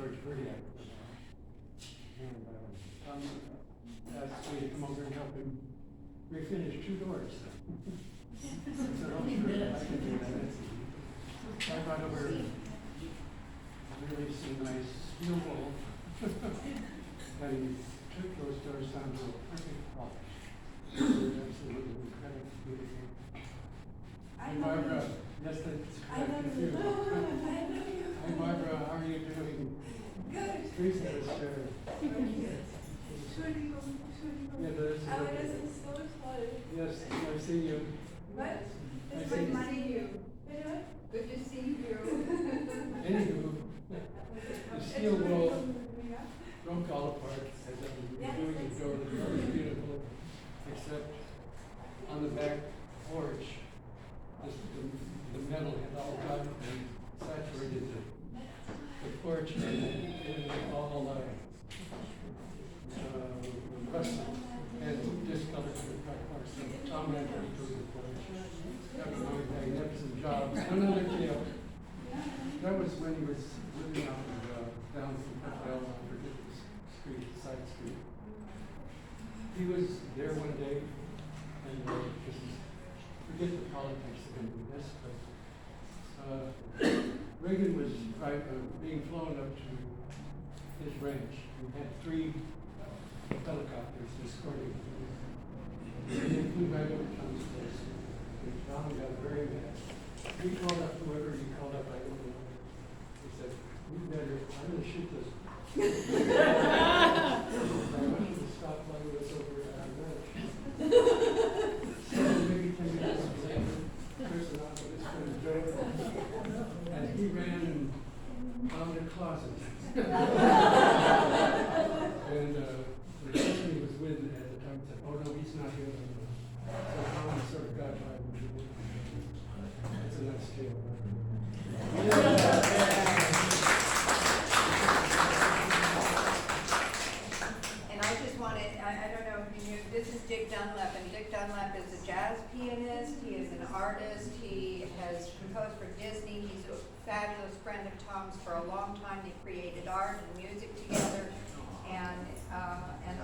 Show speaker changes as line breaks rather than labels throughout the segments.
George Verdiak. And Tom asked me to come over and help him refinish 2 doors. I said, oh, sure, I can do that. So I brought over really some nice steel wool. And he took those doors down to a perfect polish. They're absolutely incredibly beautiful. Hey Barbara, yes, that's correct. You. Hi Barbara, how are you doing?
Good.
Teresa is there. Yeah, there's
so excited.
yes, I see you.
What?
I
It's
see
good
you.
to see you. Good to see you.
Anywho, the steel wool broke all apart as I was doing the door. The door was beautiful, except on the back porch, the metal had all got and saturated the porch, and it was all rusted and discolored to the car. So Tom ran to the porch. Got a really magnificent job. Another deal. That was when he was living out down from Hotel on Forgiveness Street, side street. He was there one day, and just forget the politics of this, but Reagan was being flown up to his ranch. He had 3 helicopters escorting him. And they flew right over Tom's place. And Tom got very mad. He called up whoever he called up, I don't know. He said, I'm going to shoot this. I want you to stop while he was over at our ranch. So maybe 10 minutes later, person out of this kind of joke. And he ran and found a closet. And the person he was with at the time said, oh no, he's not here anymore. So Tom sort of got by with it. That's a nice tale.
And I just wanted, I don't know if you knew, this is Dick Dunlap, and Dick Dunlap is a jazz pianist, he is an artist, he has composed for Disney, he's a fabulous friend of Tom's for a long time. They created art and music together, and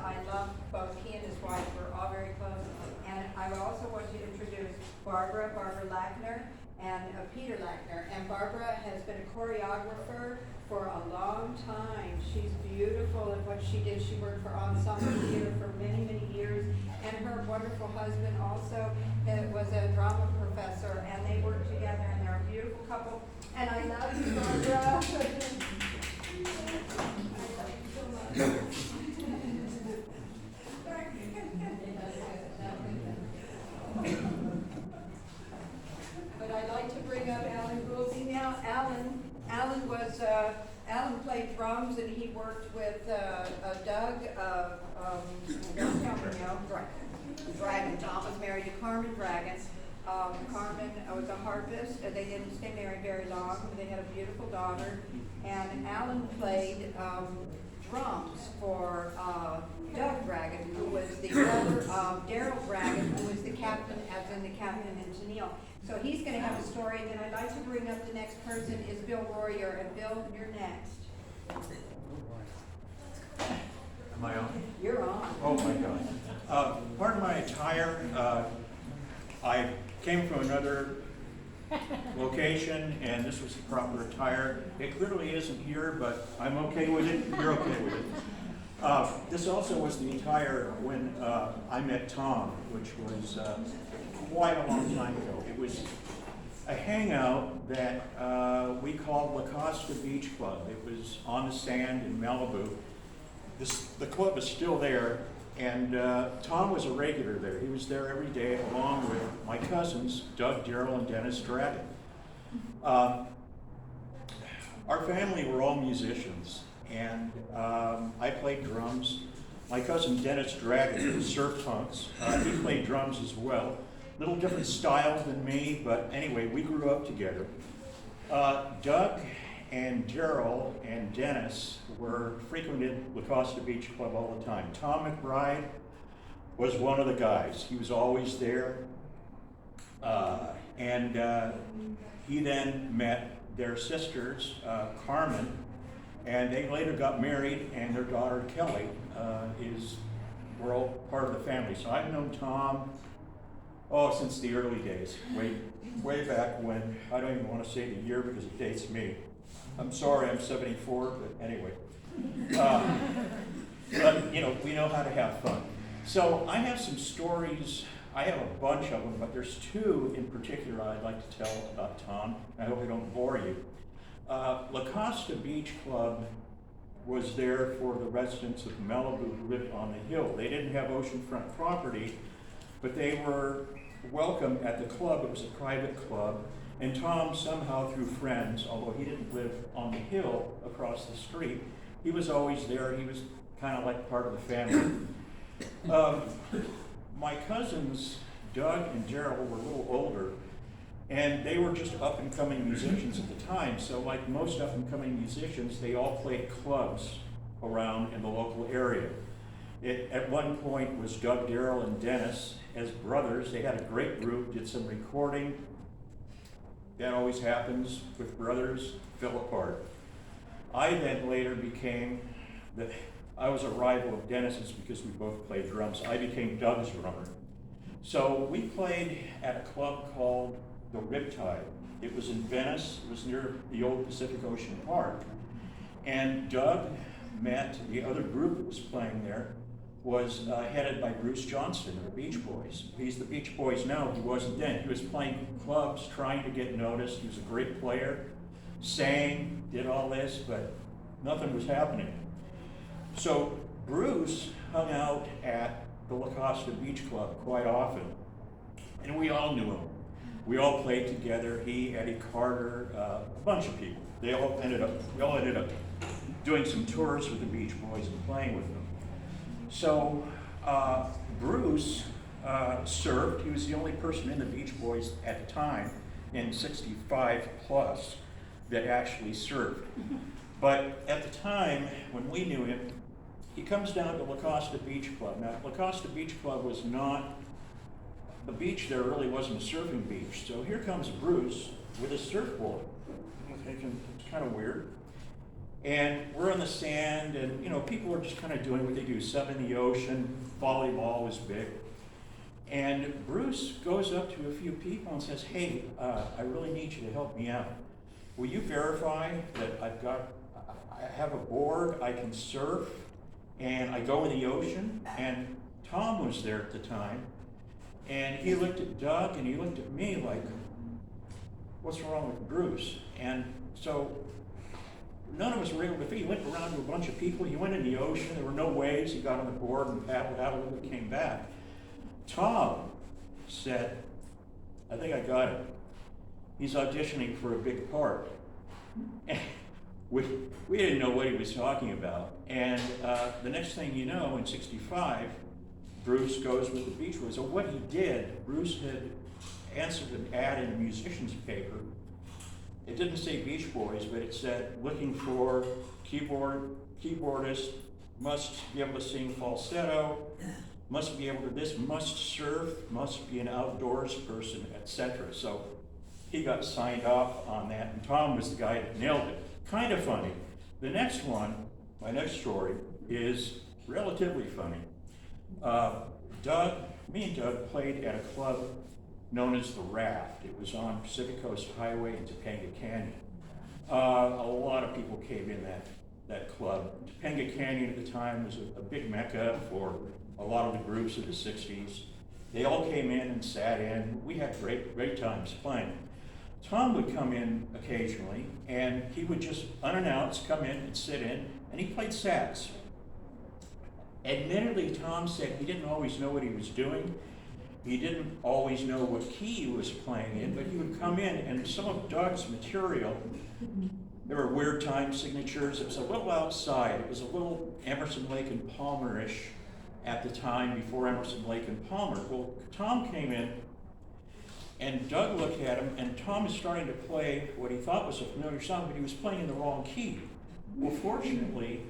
I love both he and his wife were all very close. And I also want to introduce Barbara Lackner, and Peter Lackner. And Barbara has been a choreographer for a long time. She's beautiful at what she did. She worked for Ensemble Theater for many, many years. And her wonderful husband also was a drama professor, and they worked together, and they're a beautiful couple. And I love you, Barbara. I love you so much. But I'd like to bring up Alan Goulsey now. Alan played drums, and he worked with Doug, don't tell me now, Dragon. Tom was married to Carmen Dragon. Carmen was a harpist. They didn't stay married very long. They had a beautiful daughter. And Alan played drums for Doug Dragon, who was the brother of Daryl Dragon, who was the captain, as in the captain in Tennille. So he's going to have a story, and then I'd like to bring up the next person is Bill Royer. And Bill, you're next.
Am I on?
You're on.
Oh my God. Part of my attire, I came from another location, and this was the proper attire. It clearly isn't here, but I'm okay with it. You're okay with it. This also was the attire when I met Tom, which was quite a long time ago. It was a hangout that we called La Costa Beach Club. It was on the sand in Malibu. The club is still there, and Tom was a regular there. He was there every day along with my cousins, Doug, Daryl, and Dennis Dragon. Our family were all musicians, and I played drums. My cousin Dennis Dragon surf punks. He played drums as well. Little different style than me, but anyway, we grew up together. Doug and Daryl and Dennis frequented La Costa Beach Club all the time. Tom McBride was one of the guys. He was always there. And he then met their sisters, Carmen And they later got married, and their daughter Kelly we're all part of the family. So I've known Tom, since the early days, way back when. I don't even want to say the year because it dates me. I'm sorry, I'm 74, but anyway. But we know how to have fun. So I have some stories. I have a bunch of them, but there's two in particular I'd like to tell about Tom. I hope I don't bore you. La Costa Beach Club was there for the residents of Malibu who lived on the hill. They didn't have oceanfront property, but they were welcome at the club. It was a private club. And Tom, somehow through friends, although he didn't live on the hill across the street, he was always there. He was kind of like part of the family. My cousins, Doug and Gerald, were a little older, and they were just up-and-coming musicians at the time. So like most up-and-coming musicians, they all played clubs around in the local area. It, at one point, was Doug, Darrell, and Dennis as brothers. They had a great group, did some recording. That always happens with brothers, fell apart. I then later became I was a rival of Dennis's because we both played drums. I became Doug's drummer. So we played at a club called the Riptide. It was in Venice. It was near the old Pacific Ocean Park. And Doug met the other group that was playing there, was headed by Bruce Johnston of the Beach Boys. He's the Beach Boys now. He wasn't then. He was playing clubs, trying to get noticed. He was a great player, sang, did all this, but nothing was happening. So Bruce hung out at the La Costa Beach Club quite often, and we all knew him. We all played together. He, Eddie Carter, a bunch of people. We all ended up doing some tours with the Beach Boys and playing with them. So Bruce surfed. He was the only person in the Beach Boys at the time, in 65 plus, that actually surfed. But at the time, when we knew him, he comes down to La Costa Beach Club. Now, La Costa Beach Club was not, the beach there really wasn't a surfing beach. So here comes Bruce with a surfboard. I'm thinking, it's kind of weird. And we're on the sand, and people are just kind of doing what they do, sub in the ocean, volleyball was big. And Bruce goes up to a few people and says, hey, I really need you to help me out. Will you verify that I have a board, I can surf, and I go in the ocean? And Tom was there at the time, and he looked at Doug and he looked at me like, what's wrong with Bruce? And so none of us were able to fit. He went around to a bunch of people. He went in the ocean. There were no waves. He got on the board and paddled out a little bit, came back. Tom said, I think I got it. He's auditioning for a big part. And we didn't know what he was talking about. And the next thing you know, in 65, Bruce goes with the Beach Boys. So what he did, Bruce had answered an ad in a musician's paper. It didn't say Beach Boys, but it said, looking for keyboardist, must be able to sing falsetto, must be able to this, must surf, must be an outdoors person, etc. So he got signed off on that, and Tom was the guy that nailed it. Kind of funny. The next one, my next story, is relatively funny. Me and Doug played at a club known as The Raft. It was on Pacific Coast Highway in Topanga Canyon. A lot of people came in that club. Topanga Canyon at the time was a big mecca for a lot of the groups of the 60s. They all came in and sat in. We had great times playing. Tom would come in occasionally, and he would just unannounced come in and sit in, and he played sax. Admittedly, Tom said he didn't always know what he was doing. He didn't always know what key he was playing in, but he would come in, and some of Doug's material, there were weird time signatures. It was a little outside. It was a little Emerson, Lake and Palmer-ish at the time, before Emerson, Lake and Palmer. Well, Tom came in, and Doug looked at him, and Tom is starting to play what he thought was a familiar song, but he was playing in the wrong key. Well, fortunately,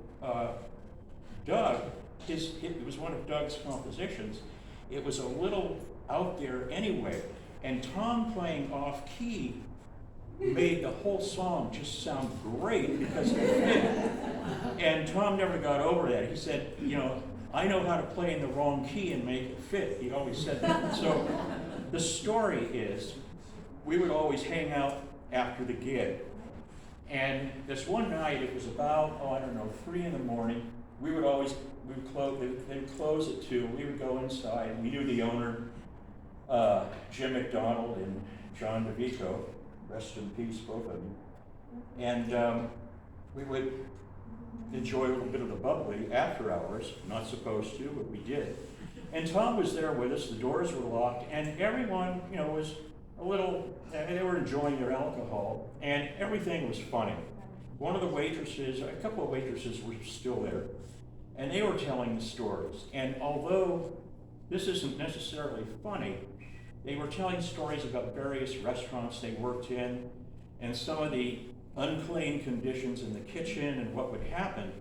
Doug, it was one of Doug's compositions. It was a little out there anyway, and Tom playing off key made the whole song just sound great because it fit. And Tom never got over that. He said, you know, I know how to play in the wrong key and make it fit. He always said that. So the story is, we would always hang out after the gig. And this one night, it was about, I don't know, 3 in the morning. They'd close at 2. We would go inside. We knew the owner, Jim McDonald and John DeVito, rest in peace, both of them. And we would enjoy a little bit of the bubbly after hours, not supposed to, but we did. And Tom was there with us, the doors were locked, and everyone, you know, was a little, they were enjoying their alcohol, and everything was funny. One of the waitresses, a couple of waitresses were still there, and they were telling the stories. And although this isn't necessarily funny, they were telling stories about various restaurants they worked in, and some of the unclean conditions in the kitchen and what would happen.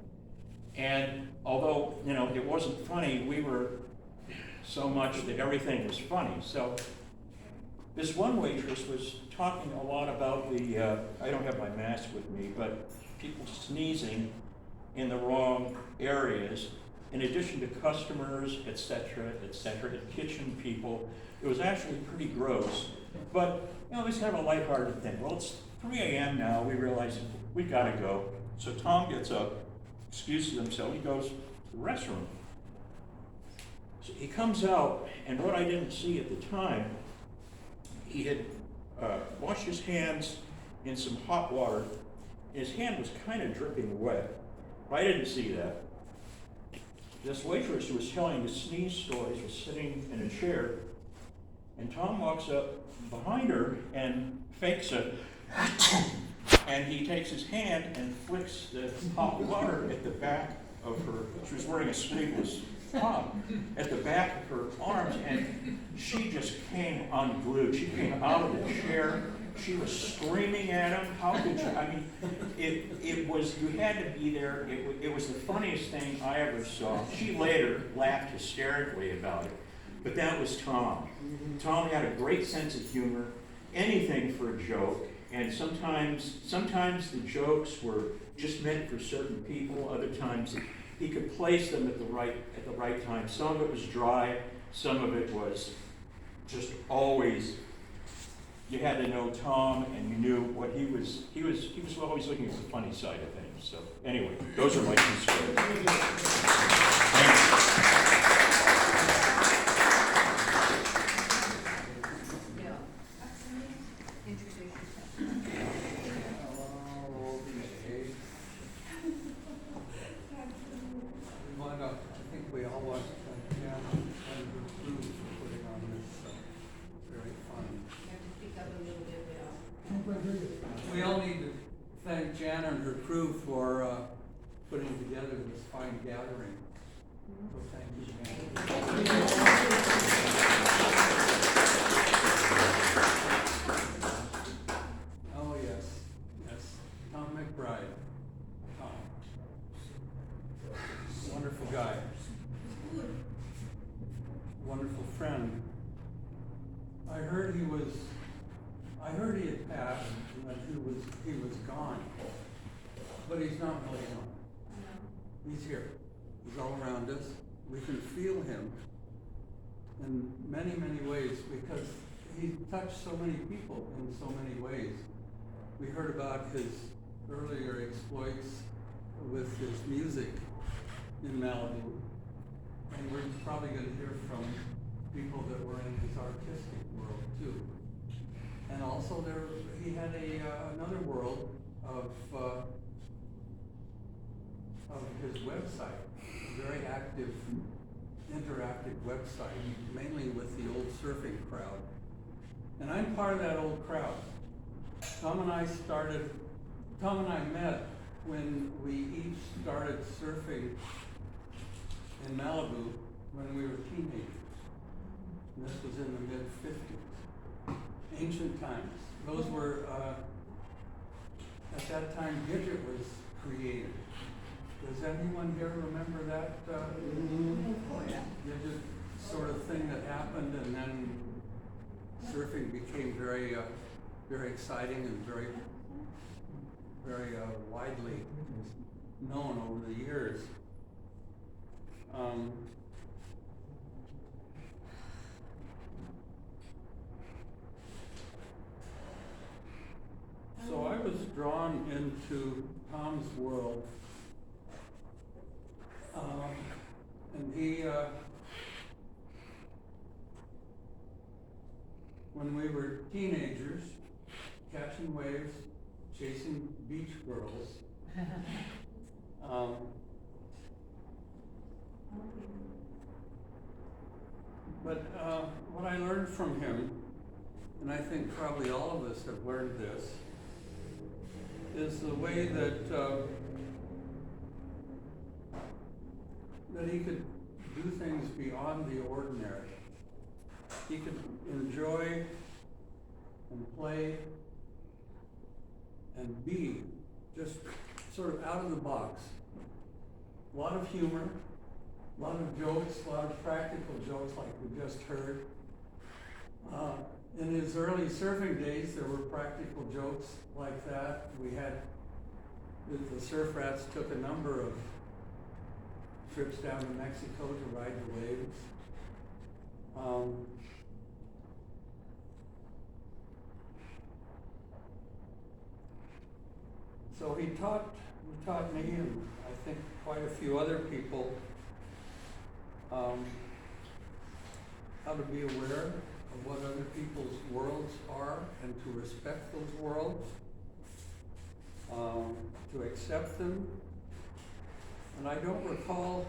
And although, you know, it wasn't funny, we were so much that everything was funny. So this one waitress was talking a lot about the, I don't have my mask with me, but people sneezing in the wrong areas, in addition to customers, et cetera, and kitchen people. It was actually pretty gross. But, you know, it was kind of a lighthearted thing. Well, it's 3 a.m. now, we realize we gotta go. So Tom gets up, excuses himself, he goes to the restroom. So he comes out, and what I didn't see at the time, he had washed his hands in some hot water. His hand was kind of dripping wet. I didn't see that. This waitress who was telling the sneeze stories was sitting in a chair, and Tom walks up behind her and fakes a and he takes his hand and flicks the hot water at the back of her, she was wearing a sleeveless top, at the back of her arms, and she just came unglued. She came out of the chair. She was screaming at him. How could you? I mean, it was, you had to be there. It was the funniest thing I ever saw. She later laughed hysterically about it, but that was Tom. Tom had a great sense of humor, anything for a joke, and sometimes the jokes were just meant for certain people. Other times he could place them at the right time. Some of it was dry, some of it was just always. You had to know Tom, and you knew what he was always looking at the funny side of things. So anyway, those are my 2 stories.
I think we all want to thank Jan and her crew for putting on this very fun.
You have to speak up a little bit, Bill.
We all need to thank Jan and her crew for putting together this fine gathering. So thank you, Jan. Oh, yes, yes. Tom McBride. Tom. Wonderful guy. Wonderful friend. I heard he had passed and that he was gone. But he's not really gone. He's here. He's all around us. We can feel him in many, many ways because he touched so many people in so many ways. We heard about his earlier exploits with his music in Malibu. And we're probably going to hear from people that were in his artistic world too. And also he had another world of his website, a very active, interactive website, mainly with the old surfing crowd. And I'm part of that old crowd. Tom and I met when we each started surfing in Malibu when we were teenagers. And this was in the mid-50s. Ancient times. Those were, at that time, Gidget was created. Does anyone here remember that Gidget sort of thing that happened, and then surfing became very
very exciting and very, very widely known over the years. So I was drawn into Tom's world, and he, when we were teenagers, catching waves, chasing beach girls, but what I learned from him, and I think probably all of us have learned this, is the way that that he could do things beyond the ordinary. He could enjoy and play and be just sort of out of the box. A lot of humor, a lot of jokes, a lot of practical jokes like we just heard. In his early surfing days, there were practical jokes like that. We had, the Surf Rats took a number of trips down to Mexico to ride the waves. So he taught me, and I think quite a few other people, how to be aware of what other people's worlds are and to respect those worlds, to accept them. And I don't recall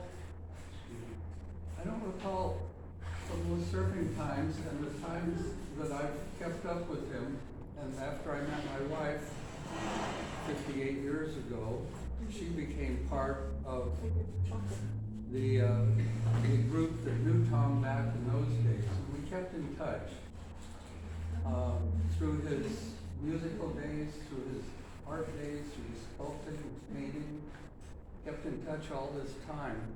from those surfing times and the times that I've kept up with him, and after I met my wife 58 years ago, she became part of the group that knew Tom back in those days. And we kept in touch through his musical days, through his art days, through his sculpting, his painting. Kept in touch all this time.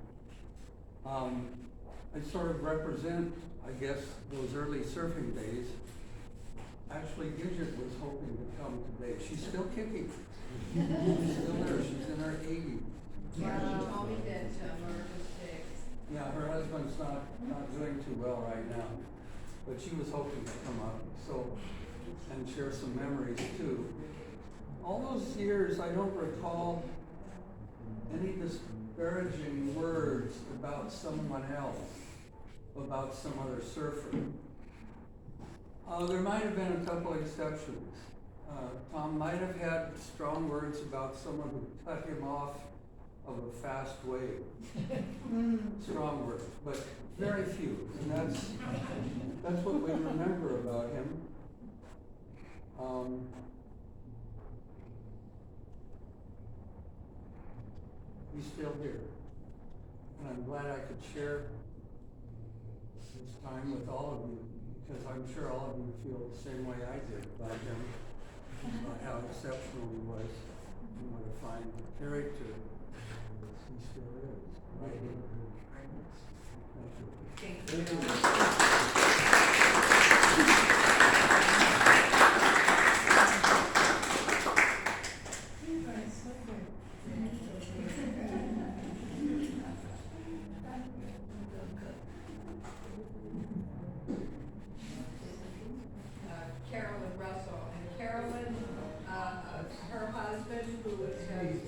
I sort of represent, I guess, those early surfing days. Actually, Gidget was hoping to come today. She's still kicking. She's still there. She's in her 80s.
Yeah, she told me that Mark was sick.
Yeah, her husband's not doing too well right now, but she was hoping to come up, so, and share some memories too. All those years, I don't recall any disparaging words about someone else, about some other surfer. There might have been a couple exceptions. Tom might have had strong words about someone who cut him off of a fast wave. Strong words, but very few, and that's what we remember about him. He's still here, and I'm glad I could share this time with all of you, because I'm sure all of you feel the same way I did about him, about how exceptional he was, and what a fine character he still is. Right here. Thank you.
Carolyn Russell, and Carolyn, her husband, who has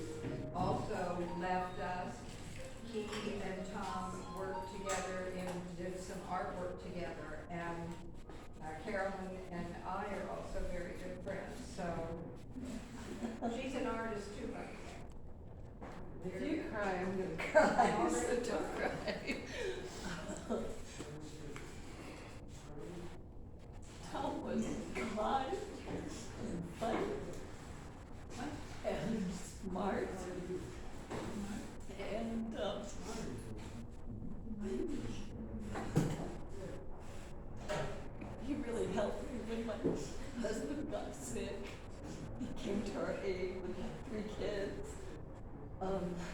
also left us, he and Tom worked together and did some artwork together, and Carolyn and I are also very good friends, so she's an artist too, by the way.
If you cry, I'm gonna cry, so don't cry. Tom was alive and funny and smart and he really helped me when my husband got sick. He came to our aid with 3 kids.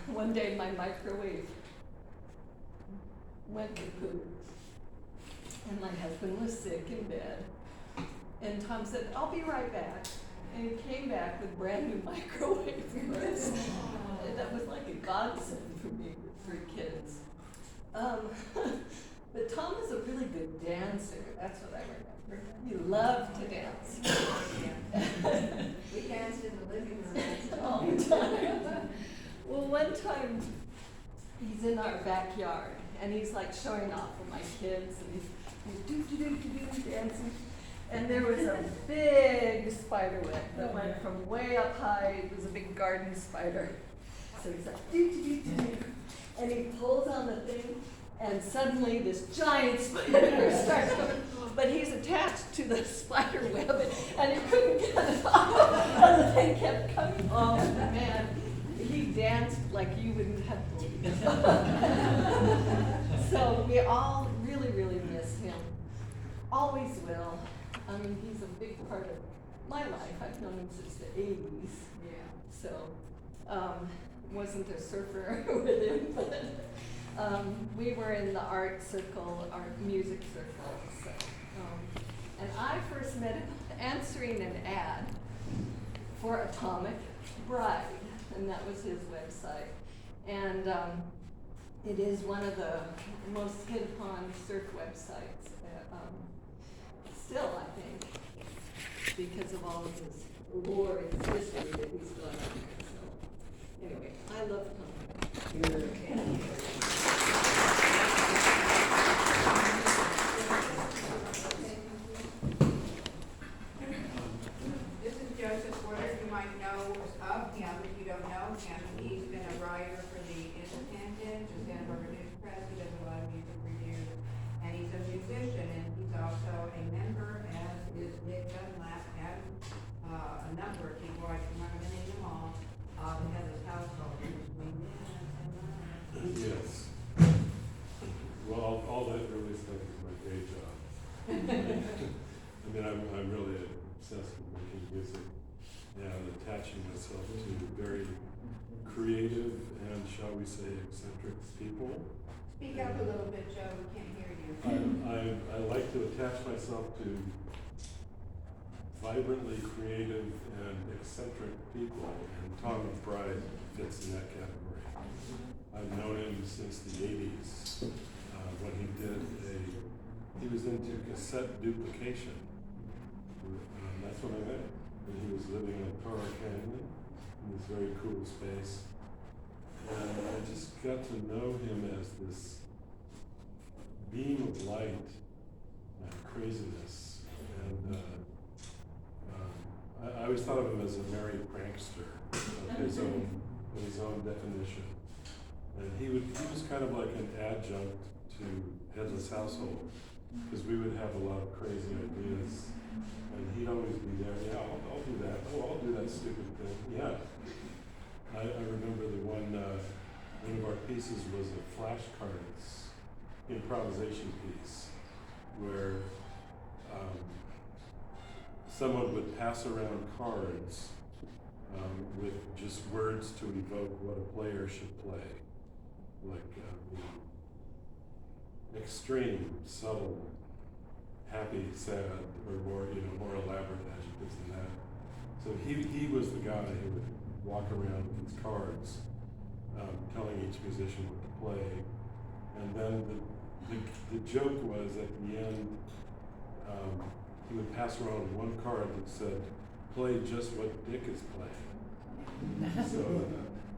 One day my microwave went kaput and my husband was sick in bed. And Tom said, I'll be right back. And he came back with brand new microwave for us. And that was like a godsend for me with 3 kids. But Tom is a really good dancer. That's what I remember. He loved to dance.
We danced in the living room.
All the time. Well, one time he's in our backyard and he's like showing off for my kids and he's dancing. And there was a big spider web that went from way up high. It was a big garden spider. So he's like, and he pulls on the thing, and suddenly this giant spider starts coming. But he's attached to the spider web, and he couldn't get it off. And the thing kept coming. Oh man, he danced like you wouldn't have believed. So we all really, really miss him. Always will. I mean, he's a big part of my life. I've known him since the 80s.
Yeah.
So, wasn't a surfer with him, but we were in the art circle, art music circle. So, and I first met him answering an ad for Tom McBride, and that was his website. And it is one of the most hit upon surf websites. Still, I think, because of all of his lore and his history that he's done on there. So, anyway, I love Tom.
This is Joseph Porter. You might know of him if you don't know him. He's been a writer for the Independent, the Santa Barbara News Press. He does a lot of music reviews, and he's a musician, and he's also a member, as is Nick Dunlap, and a number of people. I can remember name them all. He has his household.
Yes. Well, all that really stuff is my day job. I mean, I'm really obsessed with making music and attaching myself to very creative and, shall we say, eccentric people.
Speak up a little bit, Joe. We can't hear you.
I like to attach myself to vibrantly creative and eccentric people, and Tom McBride fits in that category. I've known him since the 80s, when he was into cassette duplication. That's when I met him. And he was living in Toro Canyon, in this very cool space. And I just got to know him as this beam of light and craziness. And I always thought of him as a merry prankster of his own definition. And he was kind of like an adjunct to Headless Household, because we would have a lot of crazy ideas, and he'd always be there. Yeah, I'll do that. Oh, I'll do that stupid thing. Yeah. I remember the one of our pieces was a flashcards improvisation piece, where someone would pass around cards with just words to evoke what a player should play, like extreme, subtle, happy, sad, or more elaborate adjectives than that. So he was the guy who would walk around with these cards, telling each musician what to play, and then the joke was at the end, he would pass around one card that said, "Play just what Dick is playing."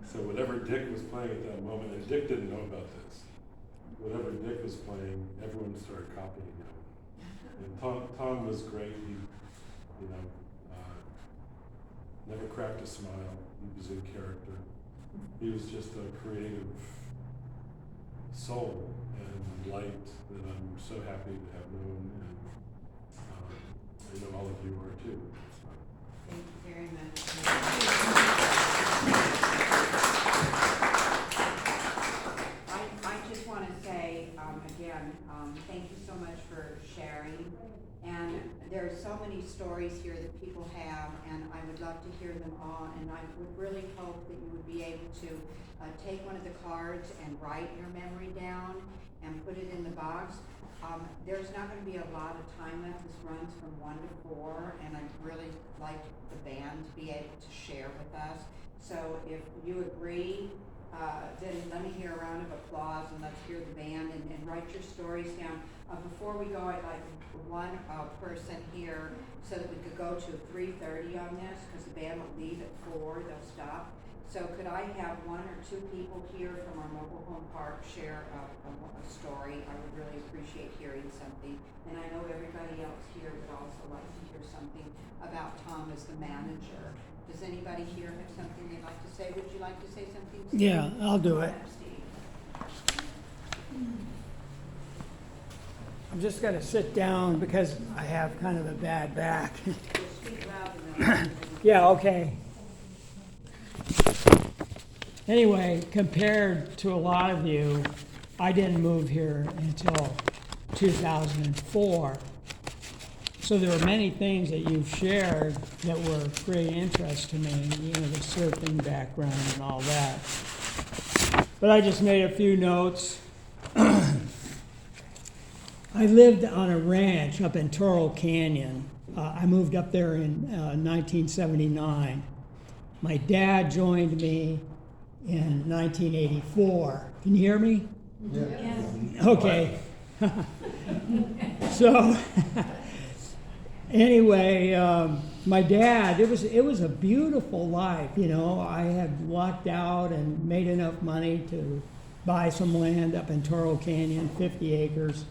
So whatever Dick was playing at that moment, and Dick didn't know about this, whatever Dick was playing, everyone started copying him. And Tom was great. He, never cracked a smile. He was in character. He was just a creative soul and light that I'm so happy to have known, and I know all of you are too. So.
Thank you very much. I just want to say, again, thank you so much for sharing. And there are so many stories here that people have, and I would love to hear them all. And I would really hope that you would be able to take one of the cards and write your memory down and put it in the box. There's not gonna be a lot of time left. This runs from 1 to 4, and I'd really like the band to be able to share with us. So if you agree, then let me hear a round of applause, and let's hear the band, and write your stories down. Before we go, I'd like one person here so that we could go to 3:30 on this, because the band will leave at 4, they'll stop. So could I have 1 or 2 people here from our mobile home park share a story? I would really appreciate hearing something. And I know everybody else here would also like to hear something about Tom as the manager. Does anybody here have something they'd like to say? Would you like to say something, Steve?
Yeah, I'll do it.
Steve.
I'm just gonna sit down because I have kind of a bad back.
Speak loud enough.
Yeah, okay. Anyway, compared to a lot of you, I didn't move here until 2004. So there were many things that you've shared that were of great interest to me, you know, the surfing background and all that. But I just made a few notes. I lived on a ranch up in Toro Canyon. I moved up there in 1979. My dad joined me in 1984. Can you hear me? Yeah. Okay. So, anyway, my dad, it was a beautiful life, you know. I had lucked out and made enough money to buy some land up in Toro Canyon, 50 acres.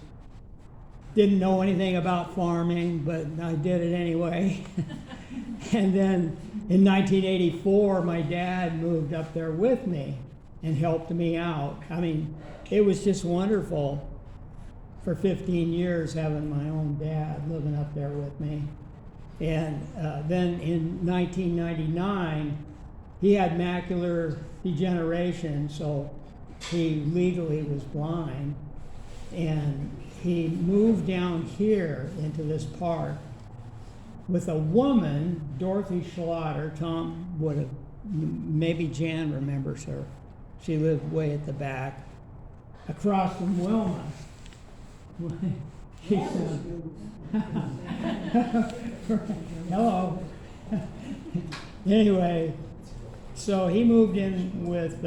Didn't know anything about farming, but I did it anyway. And then in 1984, my dad moved up there with me and helped me out. I mean, it was just wonderful for 15 years having my own dad living up there with me. And then in 1999, he had macular degeneration, so he legally was blind. And he moved down here into this park with a woman, Dorothy Schlatter. Tom would have, maybe Jan remembers her. She lived way at the back, across from Wilma. She said, hello. Anyway, so he moved in with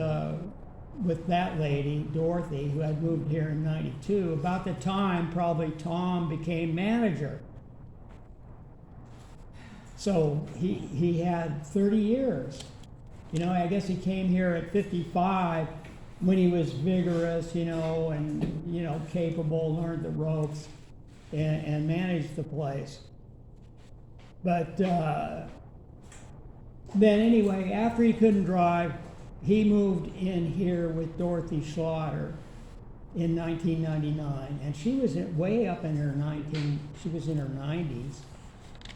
that lady, Dorothy, who had moved here in '92. About the time, probably Tom became manager. So he had 30 years. You know, I guess he came here at 55 when he was vigorous, you know, and, you know, capable, learned the ropes, and managed the place. But then anyway, after he couldn't drive, he moved in here with Dorothy Schlatter in 1999, and she was way up in her she was in her 90s,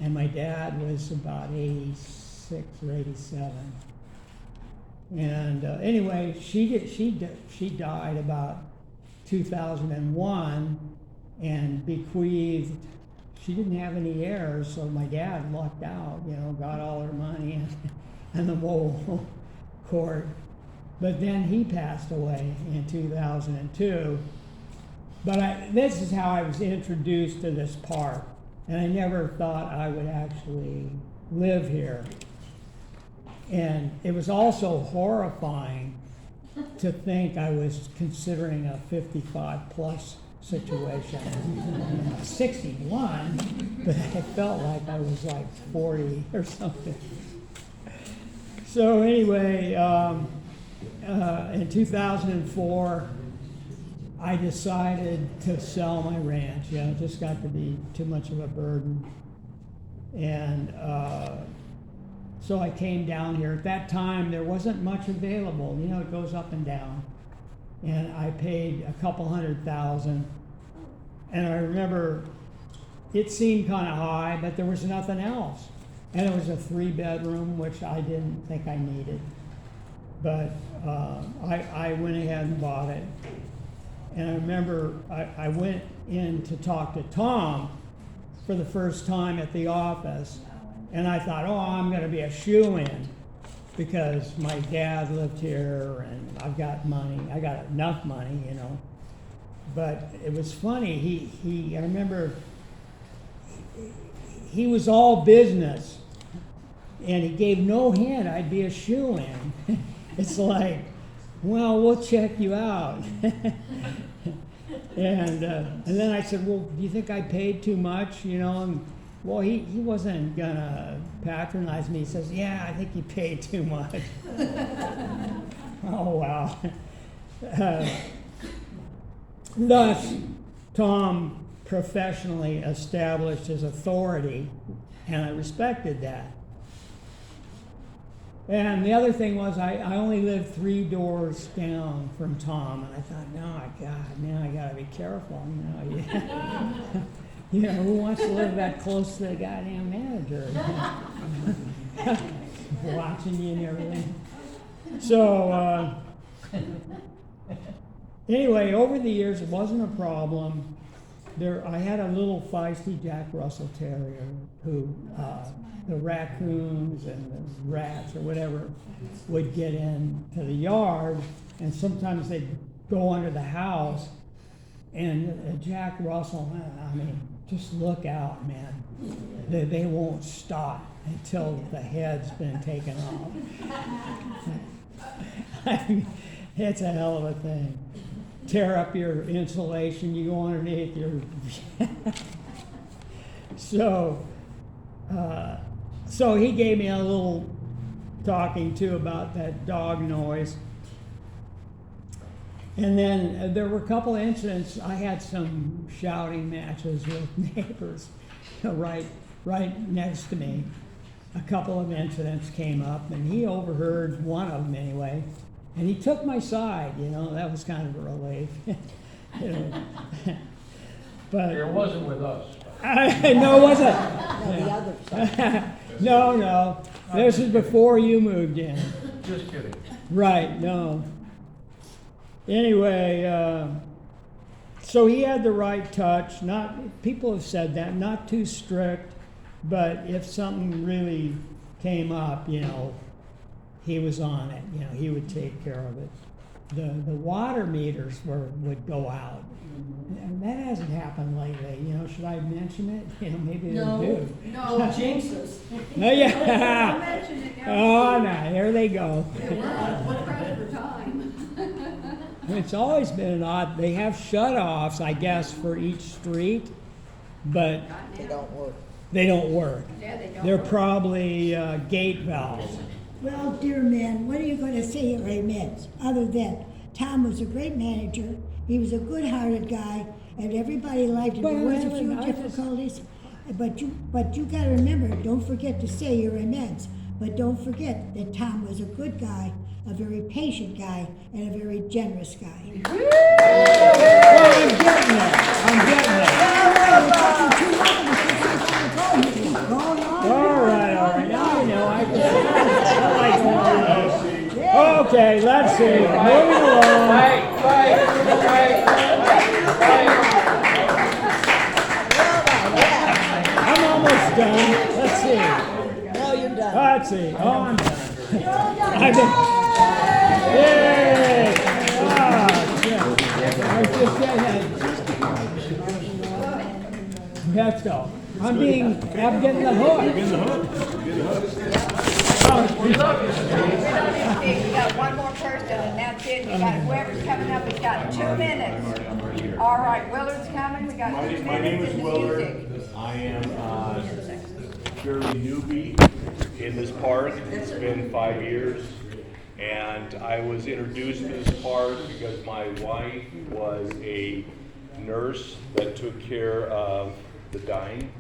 and my dad was about 86 or 87. And anyway, she died about 2001 and bequeathed. She didn't have any heirs, so my dad lucked out, you know, got all her money and the whole court. But then he passed away in 2002. But this is how I was introduced to this park, and I never thought I would actually live here. And it was also horrifying to think I was considering a 55 plus situation. 61, but I felt like I was like 40 or something. So anyway, in 2004, I decided to sell my ranch. You know, it just got to be too much of a burden. And so I came down here. At that time, there wasn't much available. You know, it goes up and down. And I paid a couple $100,000. And I remember it seemed kind of high, but there was nothing else. And it was a 3-bedroom, which I didn't think I needed. But I went ahead and bought it. And I remember I went in to talk to Tom for the first time at the office. And I thought, oh, I'm going to be a shoo-in because my dad lived here and I've got money. I got enough money, you know. but it was funny. I remember he was all business, and he gave no hint I'd be a shoo-in. It's like, well, we'll check you out. And then I said, well, do you think I paid too much? You know, and well, he wasn't gonna patronize me. He says, yeah, I think you paid too much. Oh, wow. Thus, Tom professionally established his authority, and I respected that. And the other thing was I only lived 3 doors down from Tom, and I thought, now I gotta be careful, you know. You know, who wants to live that close to the goddamn manager? Watching you and everything. So, anyway, over the years, it wasn't a problem. I had a little feisty Jack Russell Terrier who, the raccoons and the rats or whatever would get into the yard, and sometimes they'd go under the house, and Jack Russell, I mean, just look out, man. They won't stop until the head's been taken off. I mean, it's a hell of a thing. Tear up your insulation, you go underneath your... So he gave me a little talking to about that dog noise. And then there were a couple of incidents. I had some shouting matches with neighbors right next to me. A couple of incidents came up, and he overheard one of them anyway. And he took my side, you know, that was kind of a relief. You know. But
It wasn't with us.
no, it wasn't.
No, the other side.
No. This is before you moved in.
Just kidding.
Right, no. Anyway, so he had the right touch. People have said that, not too strict, but if something really came up, you know, he was on it. You know, he would take care of it. The water meters would go out. And that hasn't happened lately. You know, should I mention it? You know, maybe they do.
No, jinxes.
Oh, yeah.
I'll mention it now.
Oh, no, there they go.
We're pressed for time.
It's always been an odd, they have shut-offs, I guess, for each street, but
They don't work.
they don't work.
Yeah, they don't.
They're probably gate valves.
Well, dear man, what are you going to say or amen, other than Tom was a great manager, he was a good-hearted guy, and everybody liked him. There was a few difficulties, but you got to remember, don't forget to say your amens. But don't forget that Tom was a good guy, a very patient guy, and a very generous guy.
Well, I'm getting it. All right. Now I know. I like that. Okay, let's see. Moving along. I'm almost done. Let's see.
No, you're done.
Let's see. Oh, I'm done. I'm done. Yay! Ah, shit. I was just getting that. Let's go. I'm getting the hook.
We got one more person, and that's it. We got whoever's coming up, we've got 2 minutes. All right, Willard's coming, we got 2 minutes.
My name is
and the
Willard.
music.
I am fairly newbie in this park. It's been 5 years. And I was introduced to this park because my wife was a nurse that took care of the dying.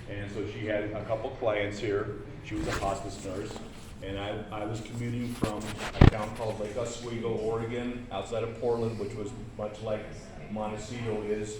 And so she had a couple clients here. She was a hospice nurse. And I was commuting from a town called Lake Oswego, Oregon, outside of Portland, which was much like Montecito is